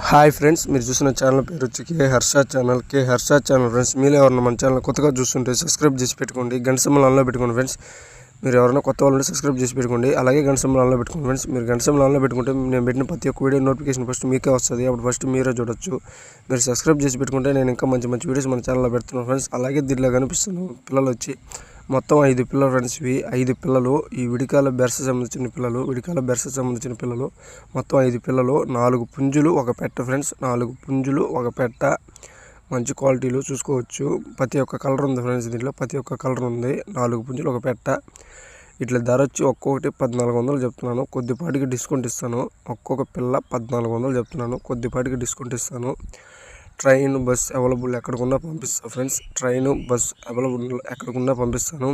Hi friends, మీరు చూసిన channel పేరు వచ్చి కే హర్ష ఛానల్ ఫ్రెండ్స్. మీరు ఎవరైనా మన ఛానల్ కొత్తగా చూస్తుంటే సబ్స్క్రైబ్ చేసి పెట్టుకోండి, గంట సింబల్ ఆన్లో పెట్టుకోండి ఫ్రెండ్స్. మీరు ఎవరైనా కొత్త వాళ్ళు సబ్స్క్రైబ్ చేసి పెట్టుకోండి, అలాగే గంట సింబల్ ఆన్లో పెట్టుకోండి ఫ్రెండ్స్. మీరు గంట సింబల్ ఆన్లో పెట్టుకుంటే నేను పెట్టిన ప్రతి ఒక్క వీడియో నోటిఫికేషన్ ఫస్ట్ మీకే వస్తుంది, అప్పుడు ఫస్ట్ మీరే చూడొచ్చు. మీరు సబ్స్క్రైబ్ చేసి పెట్టుకుంటే నేను ఇంకా మంచి మంచి వీడియోస్ మన ఛానల్లో పెడుతున్నాను ఫ్రెండ్స్. అలాగే దీనిలో కనిపిస్తున్నాను పిల్లలు వచ్చి మొత్తం 5 పిల్లలు ఫ్రెండ్స్. ఇవి 5 పిల్లలు, ఈ విడికాల బెర్స సంబంధించిన పిల్లలు మొత్తం 5 పిల్లలు, 4 పుంజులు ఒక పెట్ట ఫ్రెండ్స్. 4 పుంజులు ఒక పెట్ట, మంచి క్వాలిటీలు చూసుకోవచ్చు. ప్రతి ఒక్క కలర్ ఉంది ఫ్రెండ్స్, దీంట్లో ప్రతి ఒక్క కలర్ ఉంది. 4 పుంజులు ఒక పెట్ట. ఇట్లా ధర వచ్చి ఒక్కొక్కటి 1400 చెప్తున్నాను, కొద్దిపాటికి డిస్కౌంట్ ఇస్తాను. ఒక్కొక్క పిల్ల 1400 చెప్తున్నాను, కొద్దిపాటికి డిస్కౌంట్ ఇస్తాను. ట్రైన్ బస్ అవైలబుల్ ఎక్కడికన్నా పంపిస్తాను ఫ్రెండ్స్. ట్రైన్ బస్ అవైలబుల్ ఎక్కడికన్నా పంపిస్తాను.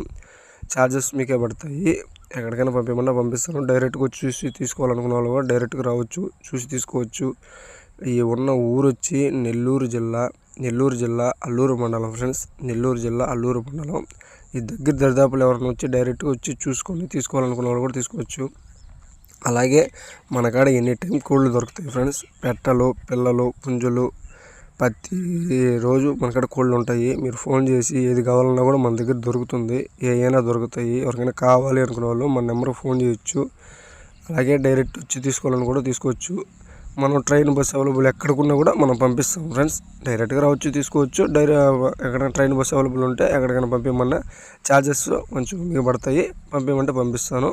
ఛార్జెస్ మీకే పడతాయి, ఎక్కడికైనా పంపించమన్నా పంపిస్తాను. డైరెక్ట్గా వచ్చి చూసి తీసుకోవాలనుకున్న వాళ్ళు కూడా డైరెక్ట్గా రావచ్చు, చూసి తీసుకోవచ్చు. ఈ ఉన్న ఊరు వచ్చి నెల్లూరు జిల్లా అల్లూరు మండలం ఫ్రెండ్స్. నెల్లూరు జిల్లా అల్లూరు మండలం. ఈ దగ్గర దరిదాపులు ఎవరైనా వచ్చి డైరెక్ట్గా వచ్చి చూసుకొని తీసుకోవాలనుకున్న వాళ్ళు కూడా తీసుకోవచ్చు. అలాగే మన కాడ ఎనీ టైం కోళ్ళు దొరుకుతాయి ఫ్రెండ్స్. పెట్టలు, పిల్లలు, పుంజులు ప్రతి రోజు మనకాడ కోళ్ళు ఉంటాయి. మీరు ఫోన్ చేసి ఏది కావాలన్నా కూడా మన దగ్గర దొరుకుతుంది, ఏమైనా దొరుకుతాయి. ఎవరికైనా కావాలి అనుకునే వాళ్ళు మన నెంబర్కి ఫోన్ చేయొచ్చు. అలాగే డైరెక్ట్ వచ్చి తీసుకోవాలని కూడా తీసుకోవచ్చు. మనం ట్రైన్ బస్ అవైలబుల్ ఎక్కడికున్నా కూడా మనం పంపిస్తాం ఫ్రెండ్స్. డైరెక్ట్గా రావచ్చు, తీసుకోవచ్చు. ఎక్కడైనా ట్రైన్ బస్ అవైలబుల్ ఉంటే ఎక్కడికైనా పంపించమన్నా ఛార్జెస్ కొంచెం మీకు పడతాయి, పంపించమంటే పంపిస్తాను.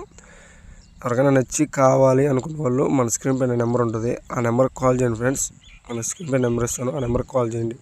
ఎవరికైనా నచ్చి కావాలి అనుకున్న వాళ్ళు మన స్క్రీన్ పైన నెంబర్ ఉంటుంది, ఆ నెంబర్కి కాల్ చేయండి ఫ్రెండ్స్. మన స్క్రీన్ పై నెంబర్ ఇస్తాను, ఆ నెంబర్కి కాల్ చేయండి.